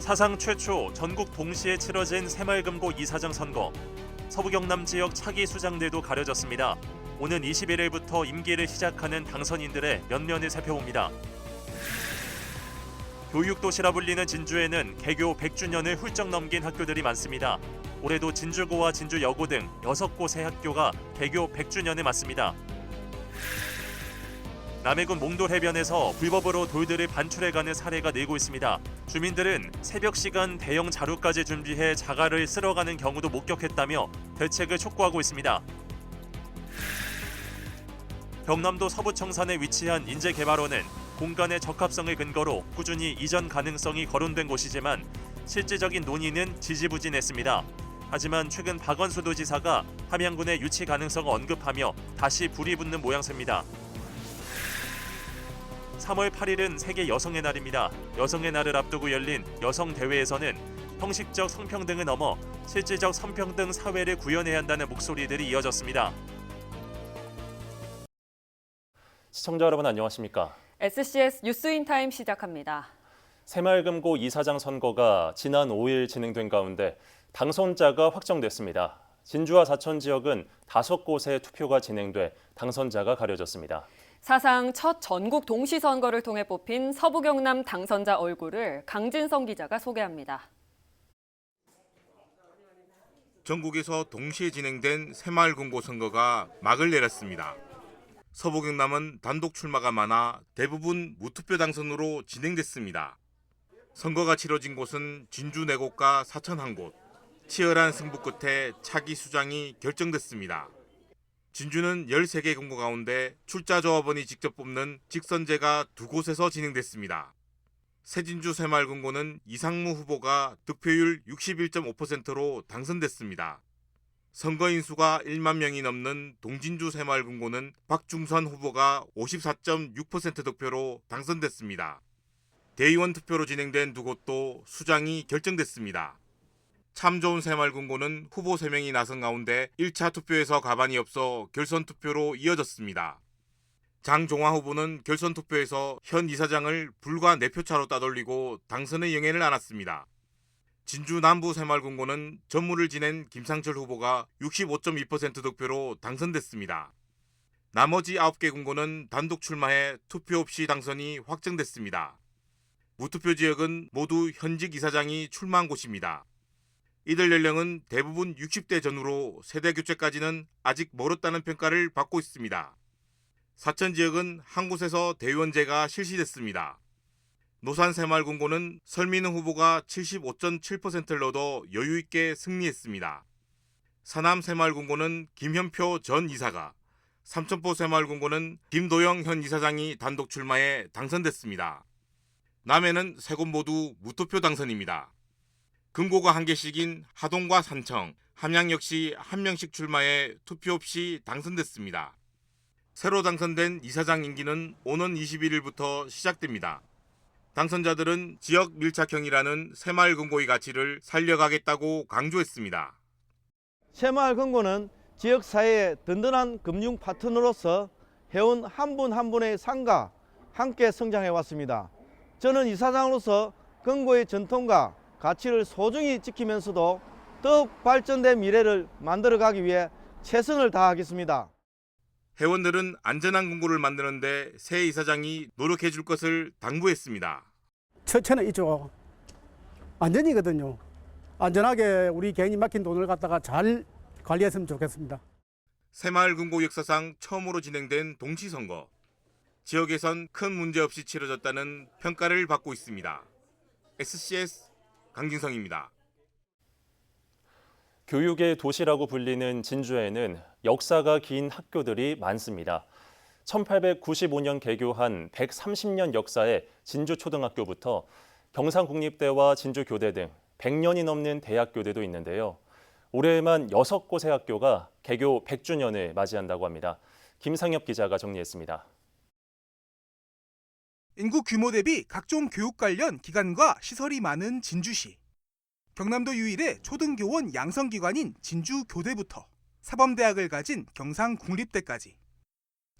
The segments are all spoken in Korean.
사상 최초 전국 동시에 치러진 새마을금고 이사장 선거. 서부 경남 지역 차기 수장들도 가려졌습니다. 오는 21일부터 임기를 시작하는 당선인들의 면면을 살펴봅니다. 교육도시라 불리는 진주에는 개교 100주년을 훌쩍 넘긴 학교들이 많습니다. 올해도 진주고와 진주여고 등 6곳의 학교가 개교 100주년을 맞습니다. 남해군 몽돌 해변에서 불법으로 돌들을 반출해가는 사례가 늘고 있습니다. 주민들은 새벽 시간 대형 자루까지 준비해 자갈을 쓸어가는 경우도 목격했다며 대책을 촉구하고 있습니다. 경남도 서부청산에 위치한 인재개발원은 공간의 적합성을 근거로 꾸준히 이전 가능성이 거론된 곳이지만 실질적인 논의는 지지부진했습니다. 하지만 최근 박원순 도지사가 함양군의 유치 가능성을 언급하며 다시 불이 붙는 모양새입니다. 3월 8일은 세계 여성의 날입니다. 여성의 날을 앞두고 열린 여성대회에서는 형식적 성평등을 넘어 실질적 성평등 사회를 구현해야 한다는 목소리들이 이어졌습니다. 시청자 여러분 안녕하십니까? SCS 뉴스인타임 시작합니다. 새마을금고 이사장 선거가 지난 5일 진행된 가운데 당선자가 확정됐습니다. 진주와 사천 지역은 5곳의 투표가 진행돼 당선자가 가려졌습니다. 사상 첫 전국 동시 선거를 통해 뽑힌 서부 경남 당선자 얼굴을 강진성 기자가 소개합니다. 전국에서 동시에 진행된 새마을금고 선거가 막을 내렸습니다. 서부 경남은 단독 출마가 많아 대부분 무투표 당선으로 진행됐습니다. 선거가 치러진 곳은 진주 4곳과 사천 1곳. 치열한 승부 끝에 차기 수장이 결정됐습니다. 진주는 13개 금고 가운데 출자조합원이 직접 뽑는 직선제가 2곳에서 진행됐습니다. 새진주 새마을금고는 이상무 후보가 득표율 61.5%로 당선됐습니다. 선거인 수가 1만 명이 넘는 동진주 새마을금고는 박중선 후보가 54.6% 득표로 당선됐습니다. 대의원 투표로 진행된 2곳도 수장이 결정됐습니다. 참 좋은 새마을금고는 후보 3명이 나선 가운데 1차 투표에서 가반이 없어 결선 투표로 이어졌습니다. 장종화 후보는 결선 투표에서 현 이사장을 불과 4표 차로 따돌리고 당선의 영예를 안았습니다. 진주 남부 새마을금고는 전무를 지낸 김상철 후보가 65.2% 득표로 당선됐습니다. 나머지 9개 금고는 단독 출마해 투표 없이 당선이 확정됐습니다. 무투표 지역은 모두 현직 이사장이 출마한 곳입니다. 이들 연령은 대부분 60대 전후로 세대 교체까지는 아직 멀었다는 평가를 받고 있습니다. 사천 지역은 한 곳에서 대의원제가 실시됐습니다. 노산 새마을금고는 설민우 후보가 75.7%를 얻어 여유있게 승리했습니다. 사남 새마을금고는 김현표 전 이사가, 삼천포 새마을금고는 김도영 현 이사장이 단독 출마해 당선됐습니다. 남해는 3곳 모두 무투표 당선입니다. 금고가 1개씩인 하동과 산청, 함양 역시 1명씩 출마해 투표 없이 당선됐습니다. 새로 당선된 이사장 임기는 오는 21일부터 시작됩니다. 당선자들은 지역 밀착형이라는 새마을금고의 가치를 살려가겠다고 강조했습니다. 새마을금고는 지역사회의 든든한 금융 파트너로서 회원 한 분 한 분의 삶과 함께 성장해왔습니다. 저는 이사장으로서 금고의 전통과 가치를 소중히 지키면서도 더욱 발전된 미래를 만들어가기 위해 최선을 다하겠습니다. 회원들은 안전한 금고를 만드는 데 새 이사장이 노력해 줄 것을 당부했습니다. 첫째는 있죠. 안전이거든요. 안전하게 우리 개인이 맡긴 돈을 갖다가 잘 관리했으면 좋겠습니다. 새마을금고 역사상 처음으로 진행된 동시선거. 지역에선 큰 문제 없이 치러졌다는 평가를 받고 있습니다. SCS 강진성입니다. 교육의 도시라고 불리는 진주에는 역사가 긴 학교들이 많습니다. 1895년 개교한 130년 역사의 진주초등학교부터 경상국립대와 진주교대 등 100년이 넘는 대학교들도 있는데요. 올해에만 6곳의 학교가 개교 100주년을 맞이한다고 합니다. 김상엽 기자가 정리했습니다. 인구 규모 대비 각종 교육 관련 기관과 시설이 많은 진주시. 경남도 유일의 초등교원 양성기관인 진주교대부터 사범대학을 가진 경상국립대까지.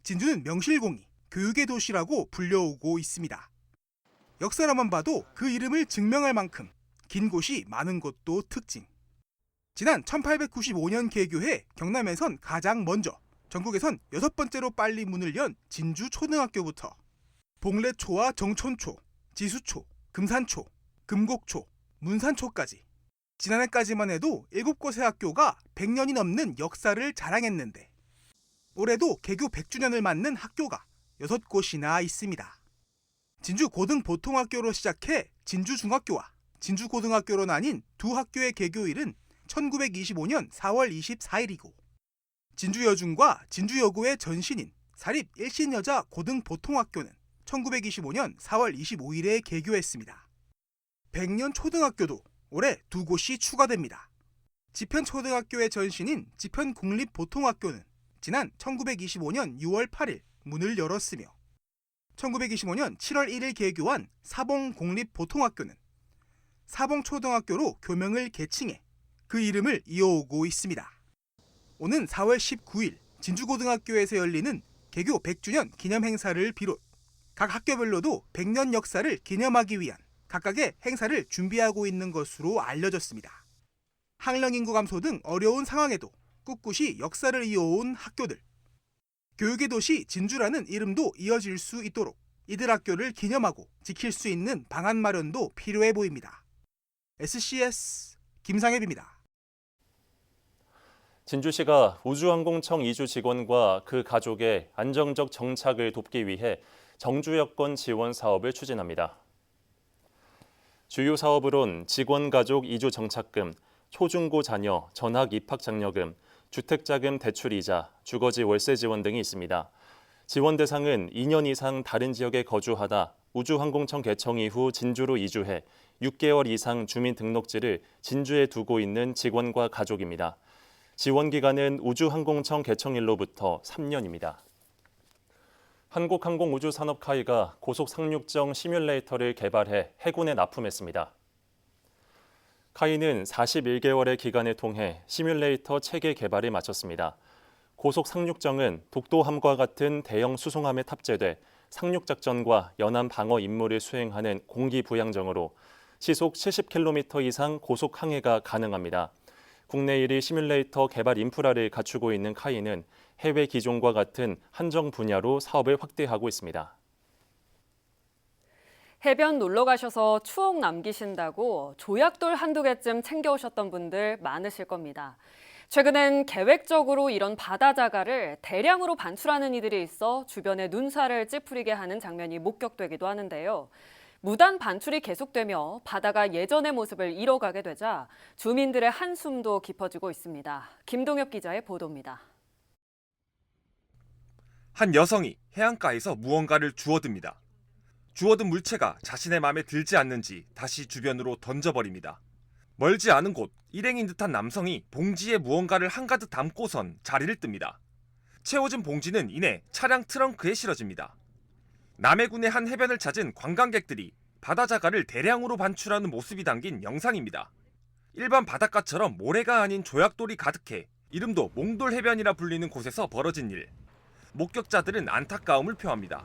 진주는 명실공히 교육의 도시라고 불려오고 있습니다. 역사로만 봐도 그 이름을 증명할 만큼 긴 곳이 많은 것도 특징. 지난 1895년 개교해 경남에선 가장 먼저, 전국에선 6번째로 빨리 문을 연 진주 초등학교부터 봉래초와 정촌초, 지수초, 금산초, 금곡초, 문산초까지 지난해까지만 해도 7곳의 학교가 100년이 넘는 역사를 자랑했는데 올해도 개교 100주년을 맞는 학교가 6곳이나 있습니다. 진주 고등보통학교로 시작해 진주중학교와 진주고등학교로 나뉜 두 학교의 개교일은 1925년 4월 24일이고 진주여중과 진주여고의 전신인 사립 일신여자 고등보통학교는 1925년 4월 25일에 개교했습니다. 100년 초등학교도 올해 두 곳이 추가됩니다. 지편초등학교의 전신인 지편국립보통학교는 지난 1925년 6월 8일 문을 열었으며 1925년 7월 1일 개교한 사봉국립보통학교는 사봉초등학교로 교명을 개칭해 그 이름을 이어오고 있습니다. 오는 4월 19일 진주고등학교에서 열리는 개교 100주년 기념 행사를 비롯 각 학교별로도 100년 역사를 기념하기 위한 각각의 행사를 준비하고 있는 것으로 알려졌습니다. 학령 인구 감소 등 어려운 상황에도 꿋꿋이 역사를 이어온 학교들. 교육의 도시 진주라는 이름도 이어질 수 있도록 이들 학교를 기념하고 지킬 수 있는 방안 마련도 필요해 보입니다. SCS 김상엽입니다. 진주시가 우주항공청 이주 직원과 그 가족의 안정적 정착을 돕기 위해 정주 여권 지원 사업을 추진합니다. 주요 사업으론 직원 가족 이주 정착금, 초중고 자녀 전학 입학 장려금, 주택자금 대출이자 주거지 월세 지원 등이 있습니다. 지원 대상은 2년 이상 다른 지역에 거주하다 우주항공청 개청 이후 진주로 이주해 6개월 이상 주민등록지를 진주에 두고 있는 직원과 가족입니다. 지원 기간은 우주항공청 개청일로부터 3년입니다. 한국항공우주산업카이가 고속 상륙정 시뮬레이터를 개발해 해군에 납품했습니다. 카이는 41개월의 기간을 통해 시뮬레이터 체계 개발을 마쳤습니다. 고속 상륙정은 독도함과 같은 대형 수송함에 탑재돼 상륙작전과 연안 방어 임무를 수행하는 공기부양정으로 시속 70km 이상 고속 항해가 가능합니다. 국내 1위 시뮬레이터 개발 인프라를 갖추고 있는 카이는 해외 기종과 같은 한정 분야로 사업을 확대하고 있습니다. 해변 놀러 가셔서 추억 남기신다고 조약돌 한두 개쯤 챙겨오셨던 분들 많으실 겁니다. 최근엔 계획적으로 이런 바다 자갈을 대량으로 반출하는 이들이 있어 주변에 눈살을 찌푸리게 하는 장면이 목격되기도 하는데요. 무단 반출이 계속되며 바다가 예전의 모습을 잃어가게 되자 주민들의 한숨도 깊어지고 있습니다. 김동엽 기자의 보도입니다. 한 여성이 해안가에서 무언가를 주워듭니다. 주워든 물체가 자신의 마음에 들지 않는지 다시 주변으로 던져버립니다. 멀지 않은 곳 일행인 듯한 남성이 봉지에 무언가를 한가득 담고선 자리를 뜹니다. 채워진 봉지는 이내 차량 트렁크에 실어집니다. 남해군의 한 해변을 찾은 관광객들이 바다 자갈을 대량으로 반출하는 모습이 담긴 영상입니다. 일반 바닷가처럼 모래가 아닌 조약돌이 가득해 이름도 몽돌 해변이라 불리는 곳에서 벌어진 일. 목격자들은 안타까움을 표합니다.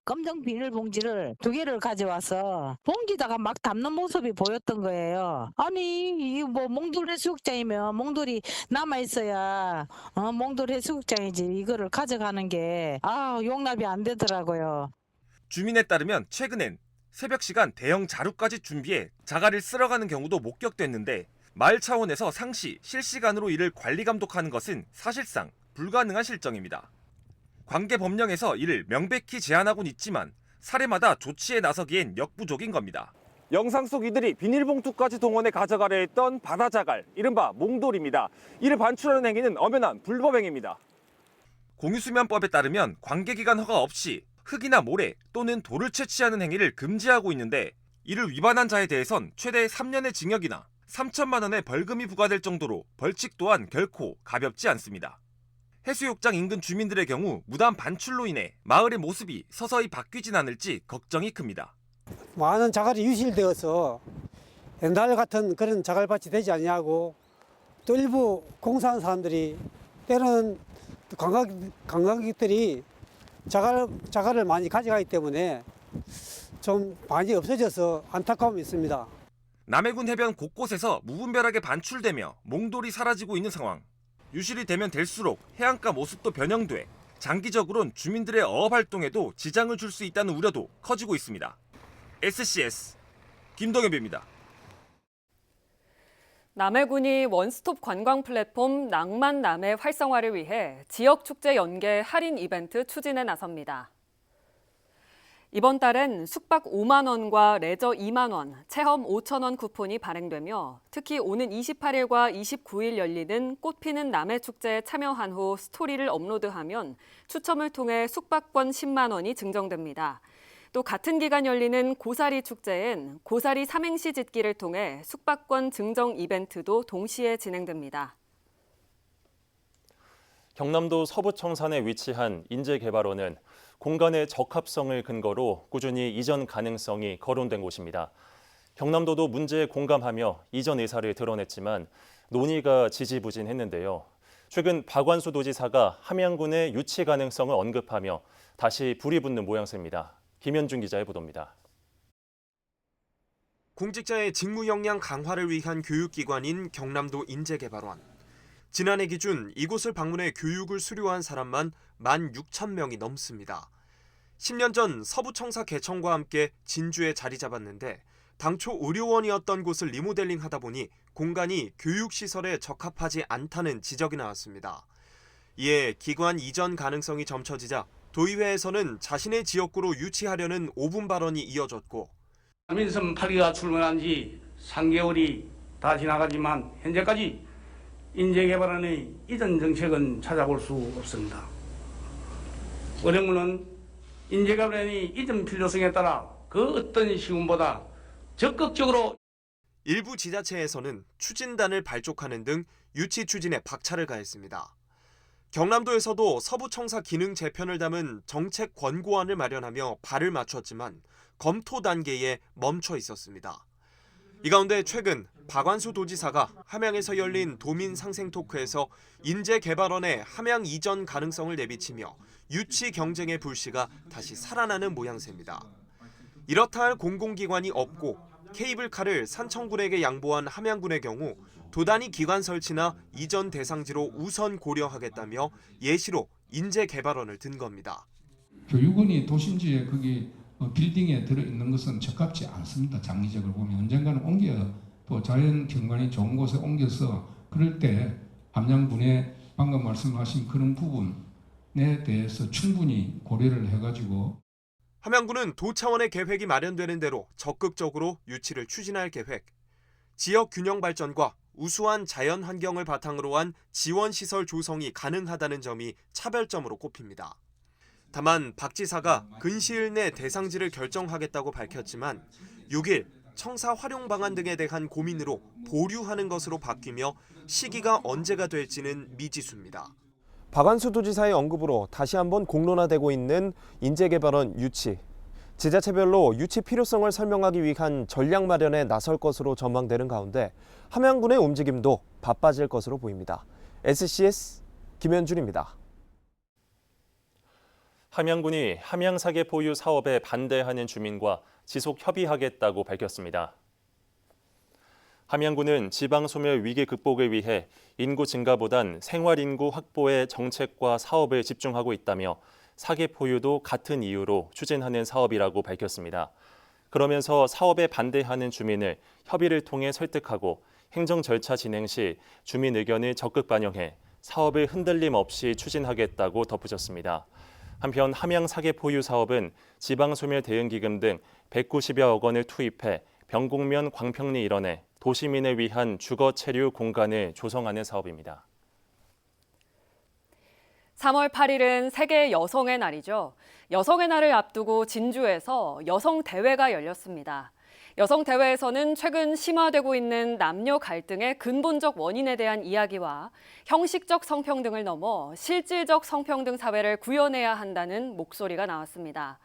검정 비닐봉지를 2개를 가져와서 봉지다가 막 담는 모습이 보였던 거예요. 아니 이게 뭐 몽돌 해수욕장이면 몽돌이 남아있어야 몽돌 해수욕장이지 이거를 가져가는 게 용납이 안 되더라고요. 주민에 따르면 최근엔 새벽 시간 대형 자루까지 준비해 자갈을 쓸어가는 경우도 목격됐는데 마을 차원에서 상시 실시간으로 이를 관리 감독하는 것은 사실상 불가능한 실정입니다. 관계 법령에서 이를 명백히 제한하곤 있지만 사례마다 조치에 나서기엔 역부족인 겁니다. 영상 속 이들이 비닐봉투까지 동원해 가져가려 했던 바다 자갈, 이른바 몽돌입니다. 이를 반출하는 행위는 엄연한 불법행위입니다. 공유수면법에 따르면 관계기관 허가 없이 흙이나 모래 또는 돌을 채취하는 행위를 금지하고 있는데 이를 위반한 자에 대해선 최대 3년의 징역이나 3천만 원의 벌금이 부과될 정도로 벌칙 또한 결코 가볍지 않습니다. 해수욕장 인근 주민들의 경우 무단 반출로 인해 마을의 모습이 서서히 바뀌진 않을지 걱정이 큽니다. 많은 자갈이 유실되어서 옛날 같은 그런 자갈밭이 되지 않냐고 또 일부 공사하는 사람들이 때로는 관광객들이 자갈을 많이 가져가기 때문에 좀 많이 없어져서 안타까움이 있습니다. 남해군 해변 곳곳에서 무분별하게 반출되며 몽돌이 사라지고 있는 상황. 유실이 되면 될수록 해안가 모습도 변형돼 장기적으론 주민들의 어업 활동에도 지장을 줄 수 있다는 우려도 커지고 있습니다. SCS 김동엽입니다. 남해군이 원스톱 관광 플랫폼 낭만 남해 활성화를 위해 지역 축제 연계 할인 이벤트 추진에 나섭니다. 이번 달엔 숙박 5만 원과 레저 2만 원, 체험 5천 원 쿠폰이 발행되며 특히 오는 28일과 29일 열리는 꽃피는 남해 축제에 참여한 후 스토리를 업로드하면 추첨을 통해 숙박권 10만 원이 증정됩니다. 또 같은 기간 열리는 고사리 축제엔 고사리 삼행시 짓기를 통해 숙박권 증정 이벤트도 동시에 진행됩니다. 경남도 서부청산에 위치한 인재개발원은 공간의 적합성을 근거로 꾸준히 이전 가능성이 거론된 곳입니다. 경남도도 문제에 공감하며 이전 의사를 드러냈지만 논의가 지지부진했는데요. 최근 박완수 도지사가 함양군의 유치 가능성을 언급하며 다시 불이 붙는 모양새입니다. 김현준 기자의 보도입니다. 공직자의 직무 역량 강화를 위한 교육기관인 경남도 인재개발원. 지난해 기준 이곳을 방문해 교육을 수료한 사람만 16,000명이 넘습니다. 10년 전 서부청사 개청과 함께 진주에 자리 잡았는데 당초 의료원이었던 곳을 리모델링하다 보니 공간이 교육시설에 적합하지 않다는 지적이 나왔습니다. 이에 기관 이전 가능성이 점쳐지자 도의회에서는 자신의 지역구로 유치하려는 5분 발언이 이어졌고 민선 8기가 출범한 지 3개월이 다 지나가지만 현재까지 인재개발원의 이전 정책은 찾아볼 수 없습니다. 의령부는 인재개발원의 이전 필요성에 따라 그 어떤 시군보다 적극적으로 일부 지자체에서는 추진단을 발족하는 등 유치 추진에 박차를 가했습니다. 경남도에서도 서부청사 기능 재편을 담은 정책 권고안을 마련하며 발을 맞췄지만 검토 단계에 멈춰 있었습니다. 이 가운데 최근 박완수 도지사가 함양에서 열린 도민 상생 토크에서 인재개발원의 함양 이전 가능성을 내비치며 유치 경쟁의 불씨가 다시 살아나는 모양새입니다. 이렇다 할 공공기관이 없고 케이블카를 산청군에게 양보한 함양군의 경우 도단위 기관 설치나 이전 대상지로 우선 고려하겠다며 예시로 인재개발원을 든 겁니다. 교육원이 도심지에 거기 빌딩에 들어있는 것은 적합지 않습니다. 장기적으로 보면 언젠가는 옮겨 또 자연 경관이 좋은 곳에 옮겨서 그럴 때 함양군의 방금 말씀하신 그런 부분에 대해서 충분히 고려를 해가지고 함양군은 도 차원의 계획이 마련되는 대로 적극적으로 유치를 추진할 계획. 지역 균형 발전과 우수한 자연 환경을 바탕으로 한 지원시설 조성이 가능하다는 점이 차별점으로 꼽힙니다. 다만 박 지사가 근시일 내 대상지를 결정하겠다고 밝혔지만 6일 청사 활용 방안 등에 대한 고민으로 보류하는 것으로 바뀌며 시기가 언제가 될지는 미지수입니다. 박완수 도지사의 언급으로 다시 한번 공론화되고 있는 인재개발원 유치. 지자체별로 유치 필요성을 설명하기 위한 전략 마련에 나설 것으로 전망되는 가운데 함양군의 움직임도 바빠질 것으로 보입니다. SCS 김현준입니다. 함양군이 함양사계 보유 사업에 반대하는 주민과 지속 협의하겠다고 밝혔습니다. 함양군은 지방소멸 위기 극복을 위해 인구 증가보단 생활인구 확보에 정책과 사업을 집중하고 있다며 사계 보유도 같은 이유로 추진하는 사업이라고 밝혔습니다. 그러면서 사업에 반대하는 주민을 협의를 통해 설득하고 행정 절차 진행 시 주민 의견을 적극 반영해 사업을 흔들림 없이 추진하겠다고 덧붙였습니다. 한편 함양 사계 보유 사업은 지방소멸 대응기금 등 190여억 원을 투입해 병곡면 광평리 일원에 도시민을 위한 주거 체류 공간을 조성하는 사업입니다. 3월 8일은 세계 여성의 날이죠. 여성의 날을 앞두고 진주에서 여성 대회가 열렸습니다. 여성 대회에서는 최근 심화되고 있는 남녀 갈등의 근본적 원인에 대한 이야기와 형식적 성평등을 넘어 실질적 성평등 사회를 구현해야 한다는 목소리가 나왔습니다.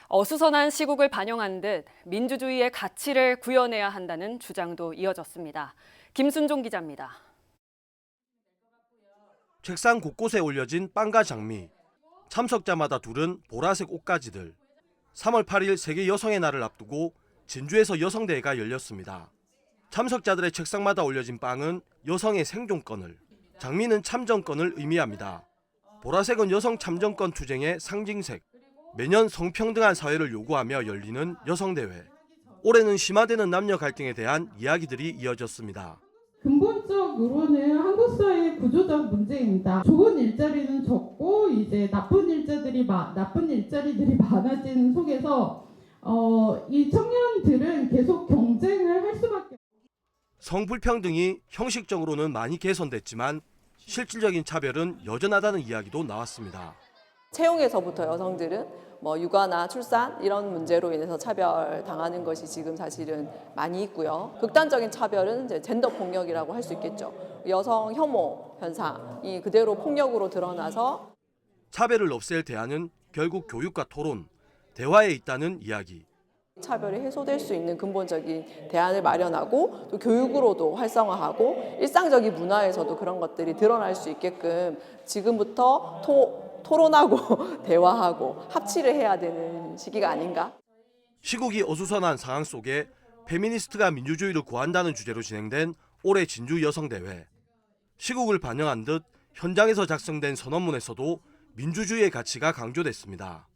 어수선한 시국을 반영한 듯 민주주의의 가치를 구현해야 한다는 주장도 이어졌습니다. 김순종 기자입니다. 책상 곳곳에 올려진 빵과 장미, 참석자마다 두른 보라색 옷가지들. 3월 8일 세계 여성의 날을 앞두고 진주에서 여성대회가 열렸습니다. 참석자들의 책상마다 올려진 빵은 여성의 생존권을, 장미는 참정권을 의미합니다. 보라색은 여성 참정권 투쟁의 상징색, 매년 성평등한 사회를 요구하며 열리는 여성대회. 올해는 심화되는 남녀 갈등에 대한 이야기들이 이어졌습니다. 근본적으로는 한국 사회의 구조적 문제입니다. 좋은 일자리는 적고 이제 나쁜 일자리들이 많아지는 속에서 이 청년들은 계속 경쟁을 할 수밖에. 성불평등이 형식적으로는 많이 개선됐지만 실질적인 차별은 여전하다는 이야기도 나왔습니다. 채용에서부터 여성들은 육아나 출산 이런 문제로 인해서 차별당하는 것이 지금 사실은 많이 있고요. 극단적인 차별은 이제 젠더 폭력이라고 할 수 있겠죠. 여성 혐오 현상이 그대로 폭력으로 드러나서 차별을 없앨 대안은 결국 교육과 토론, 대화에 있다는 이야기. 차별이 해소될 수 있는 근본적인 대안을 마련하고 또 교육으로도 활성화하고 일상적인 문화에서도 그런 것들이 드러날 수 있게끔 지금부터 토론하고 대화하고 합치를 해야 되는 시기가 아닌가. 시국이 어수선한 상황 속에 페미니스트가 민주주의를 구한다는 주제로 진행된 올해 진주 여성대회. 시국을 반영한 듯 현장에서 작성된 선언문에서도 민주주의의 가치가 강조됐습니다.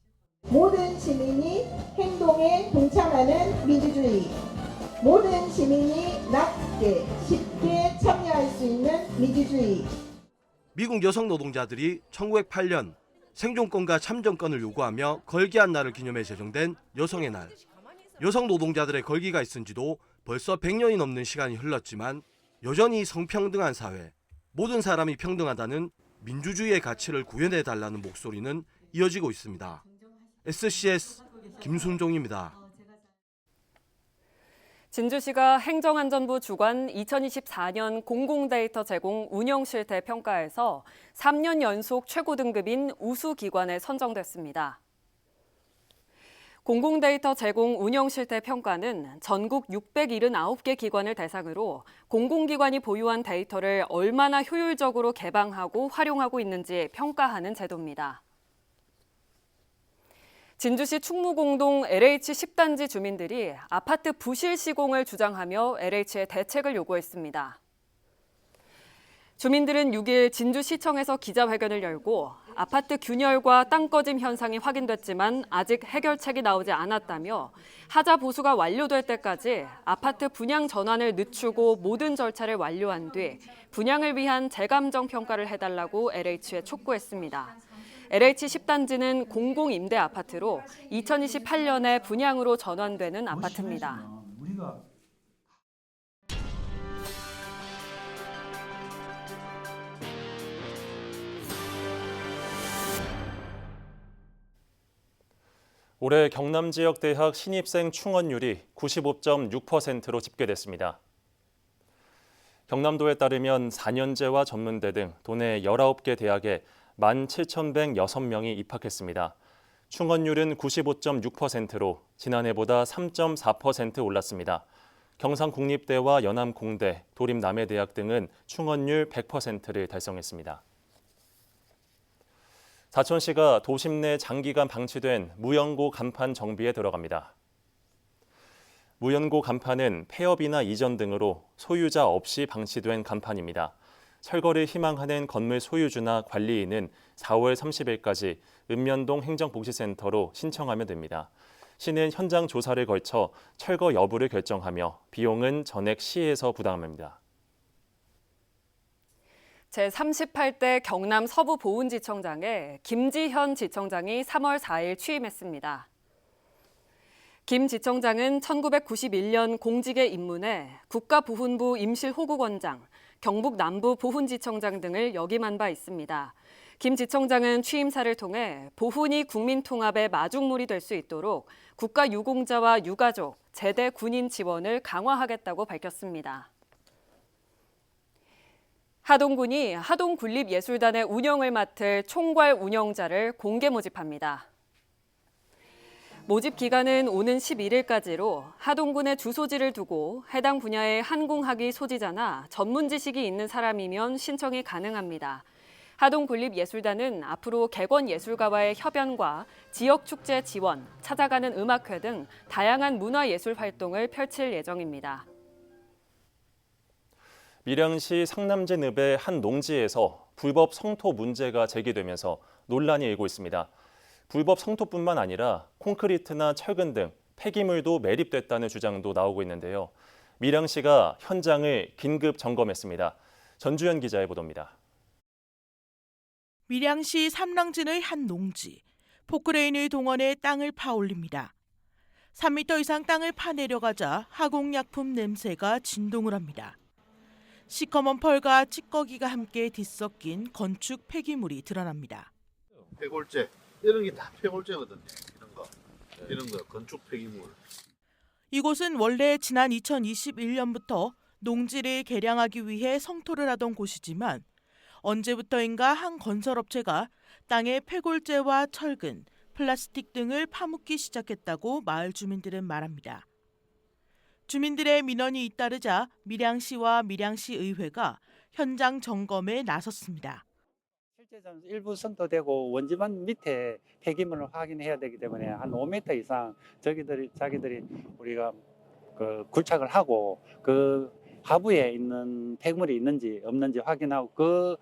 모든 시민이 행동에 동참하는 민주주의. 모든 시민이 낮게 쉽게 참여할 수 있는 민주주의. 미국 여성 노동자들이 1908년 생존권과 참정권을 요구하며 걸기한 날을 기념해 제정된 여성의 날. 여성 노동자들의 걸기가 있은 지도 벌써 100년이 넘는 시간이 흘렀지만 여전히 성평등한 사회, 모든 사람이 평등하다는 민주주의의 가치를 구현해달라는 목소리는 이어지고 있습니다. SCS 김순종입니다. 진주시가 행정안전부 주관 2024년 공공데이터 제공 운영 실태 평가에서 3년 연속 최고 등급인 우수 기관에 선정됐습니다. 공공데이터 제공 운영 실태 평가는 전국 679개 기관을 대상으로 공공기관이 보유한 데이터를 얼마나 효율적으로 개방하고 활용하고 있는지 평가하는 제도입니다. 진주시 충무공동 LH 10단지 주민들이 아파트 부실 시공을 주장하며 LH에 대책을 요구했습니다. 주민들은 6일 진주시청에서 기자회견을 열고 아파트 균열과 땅 꺼짐 현상이 확인됐지만 아직 해결책이 나오지 않았다며 하자 보수가 완료될 때까지 아파트 분양 전환을 늦추고 모든 절차를 완료한 뒤 분양을 위한 재감정 평가를 해달라고 LH에 촉구했습니다. LH 10단지는 공공임대 아파트로 2028년에 분양으로 전환되는 아파트입니다. 올해 경남 지역 대학 신입생 충원율이 95.6%로 집계됐습니다. 경남도에 따르면 4년제와 전문대 등 도내 19개 대학에 17,106명이 입학했습니다. 충원율은 95.6%로 지난해보다 3.4% 올랐습니다. 경상국립대와 연암공대, 도림남해대학 등은 충원율 100%를 달성했습니다. 사천시가 도심 내 장기간 방치된 무연고 간판 정비에 들어갑니다. 무연고 간판은 폐업이나 이전 등으로 소유자 없이 방치된 간판입니다. 철거를 희망하는 건물 소유주나 관리인은 4월 30일까지 읍면동 행정복지센터로 신청하면 됩니다. 시는 현장 조사를 걸쳐 철거 여부를 결정하며 비용은 전액 시에서 부담합니다. 제38대 경남 서부보훈지청장에 김지현 지청장이 3월 4일 취임했습니다. 김 지청장은 1991년 공직에 입문해 국가보훈부 임실호국원장, 경북 남부보훈지청장 등을 역임한 바 있습니다. 김 지청장은 취임사를 통해 보훈이 국민통합의 마중물이 될 수 있도록 국가유공자와 유가족, 제대 군인 지원을 강화하겠다고 밝혔습니다. 하동군이 하동군립예술단의 운영을 맡을 총괄 운영자를 공개 모집합니다. 모집 기간은 오는 11일까지로 하동군의 주소지를 두고 해당 분야의 한공학위 소지자나 전문 지식이 있는 사람이면 신청이 가능합니다. 하동군립예술단은 앞으로 객원예술가와의 협연과 지역축제 지원, 찾아가는 음악회 등 다양한 문화예술 활동을 펼칠 예정입니다. 밀양시 상남제 늪의 한 농지에서 불법 성토 문제가 제기되면서 논란이 일고 있습니다. 불법 성토뿐만 아니라 콘크리트나 철근 등 폐기물도 매립됐다는 주장도 나오고 있는데요. 밀양시가 현장을 긴급 점검했습니다. 전주현 기자의 보도입니다. 밀양시 삼랑진의 한 농지. 포크레인을 동원해 땅을 파올립니다. 3m 이상 땅을 파내려가자 화공약품 냄새가 진동을 합니다. 시커먼 펄과 찌꺼기가 함께 뒤섞인 건축 폐기물이 드러납니다. 폐골재, 이런 게 다 폐골재거든요. 이런 거 건축 폐기물. 이곳은 원래 지난 2021년부터 농지를 개량하기 위해 성토를 하던 곳이지만 언제부터인가 한 건설업체가 땅에 폐골재와 철근, 플라스틱 등을 파묻기 시작했다고 마을 주민들은 말합니다. 주민들의 민원이 잇따르자 밀양시와 밀양시 의회가 현장 점검에 나섰습니다. 실제 일부 성토되고 원지만 밑에 폐기물을 확인해야 되기 때문에 한 5m 이상 자기들이 우리가 굴착을 하고 그 하부에 있는 폐기물이 있는지 없는지 확인하고 그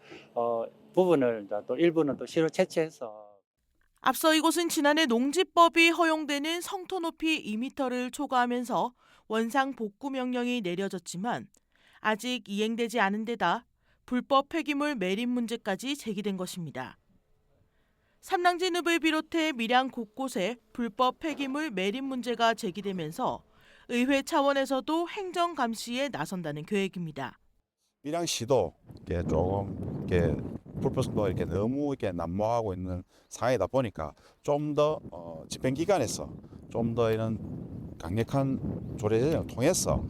부분을 또 일부는 또 시로 채취해서. 앞서 이곳은 지난해 농지법이 허용되는 성토 높이 2m를 초과하면서 원상 복구 명령이 내려졌지만 아직 이행되지 않은 데다 불법 폐기물 매립 문제까지 제기된 것입니다. 삼랑진 읍을 비롯해 밀양 곳곳에 불법 폐기물 매립 문제가 제기되면서 의회 차원에서도 행정 감시에 나선다는 계획입니다. 밀양시도 조금 불법 성토가 이렇게 너무 난무하고 있는 상황이다 보니까 좀 더 집행기관에서 좀 더 이런 강력한 조례를 통해서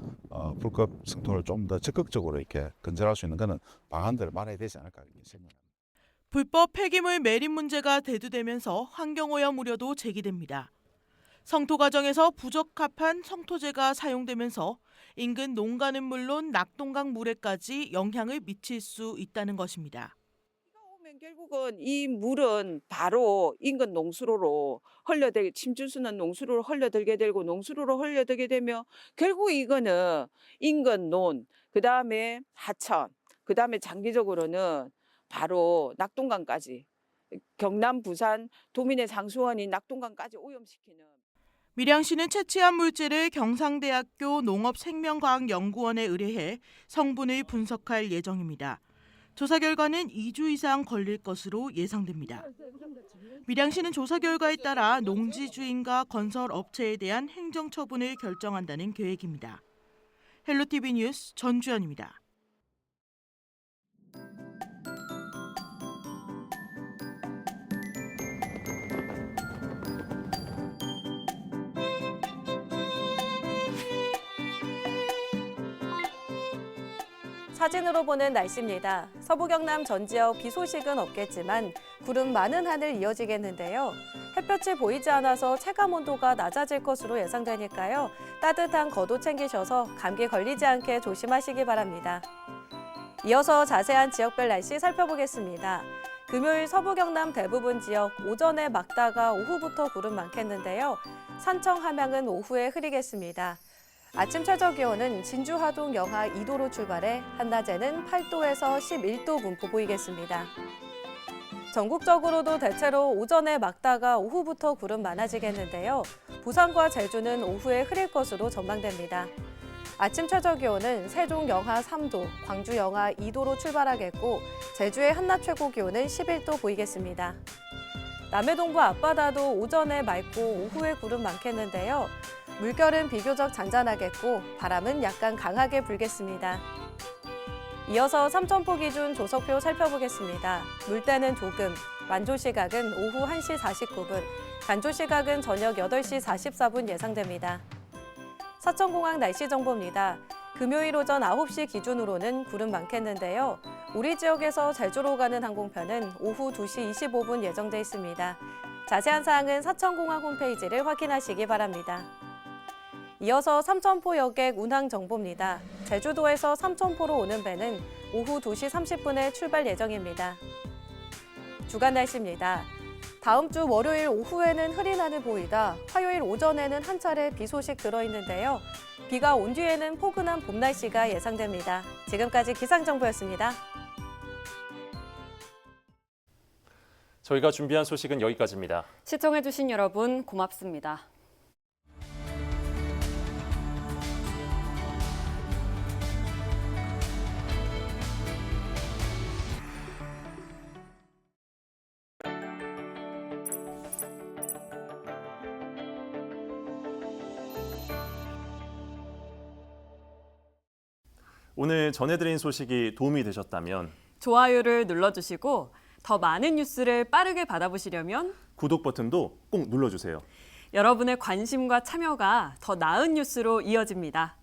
불법 성토를 좀 더 적극적으로 이렇게 건설할 수 있는 그런 방안들을 마련해야 되지 않을까 이렇게 생각합니다. 불법 폐기물 매립 문제가 대두되면서 환경오염 우려도 제기됩니다. 성토 과정에서 부적합한 성토재가 사용되면서 인근 농가는 물론 낙동강 물에까지 영향을 미칠 수 있다는 것입니다. 결국은 이 물은 바로 인근 농수로로 침출수는 농수로로 흘려들게 되고 농수로로 흘려들게 되면 결국 이거는 인근 논, 그다음에 하천, 그다음에 장기적으로는 바로 낙동강까지 경남, 부산, 도민의 상수원인 낙동강까지 오염시키는. 밀양시는 채취한 물질을 경상대학교 농업생명과학연구원에 의뢰해 성분을 분석할 예정입니다. 조사 결과는 2주 이상 걸릴 것으로 예상됩니다. 밀양시는 조사 결과에 따라 농지 주인과 건설 업체에 대한 행정 처분을 결정한다는 계획입니다. 헬로티비 뉴스 전주현입니다. 사진으로 보는 날씨입니다. 서부 경남 전 지역 비 소식은 없겠지만 구름 많은 하늘 이어지겠는데요. 햇볕이 보이지 않아서 체감 온도가 낮아질 것으로 예상되니까요. 따뜻한 겉옷 챙기셔서 감기 걸리지 않게 조심하시기 바랍니다. 이어서 자세한 지역별 날씨 살펴보겠습니다. 금요일 서부 경남 대부분 지역 오전에 맑다가 오후부터 구름 많겠는데요. 산청 함양은 오후에 흐리겠습니다. 아침 최저 기온은 진주 하동 영하 2도로 출발해 한낮에는 8도에서 11도 분포 보이겠습니다. 전국적으로도 대체로 오전에 맑다가 오후부터 구름 많아지겠는데요. 부산과 제주는 오후에 흐릴 것으로 전망됩니다. 아침 최저 기온은 세종 영하 3도, 광주 영하 2도로 출발하겠고 제주의 한낮 최고 기온은 11도 보이겠습니다. 남해 동부 앞바다도 오전에 맑고 오후에 구름 많겠는데요. 물결은 비교적 잔잔하겠고 바람은 약간 강하게 불겠습니다. 이어서 삼천포 기준 조석표 살펴보겠습니다. 물때는 조금, 만조 시각은 오후 1시 49분, 간조 시각은 저녁 8시 44분 예상됩니다. 사천공항 날씨 정보입니다. 금요일 오전 9시 기준으로는 구름 많겠는데요. 우리 지역에서 제주로 가는 항공편은 오후 2시 25분 예정돼 있습니다. 자세한 사항은 사천공항 홈페이지를 확인하시기 바랍니다. 이어서 삼천포 여객 운항 정보입니다. 제주도에서 삼천포로 오는 배는 오후 2시 30분에 출발 예정입니다. 주간 날씨입니다. 다음 주 월요일 오후에는 흐린 하늘 보이다 화요일 오전에는 한 차례 비 소식 들어있는데요. 비가 온 뒤에는 포근한 봄 날씨가 예상됩니다. 지금까지 기상정보였습니다. 저희가 준비한 소식은 여기까지입니다. 시청해주신 여러분 고맙습니다. 오늘 전해드린 소식이 도움이 되셨다면 좋아요를 눌러주시고 더 많은 뉴스를 빠르게 받아보시려면 구독 버튼도 꼭 눌러주세요. 여러분의 관심과 참여가 더 나은 뉴스로 이어집니다.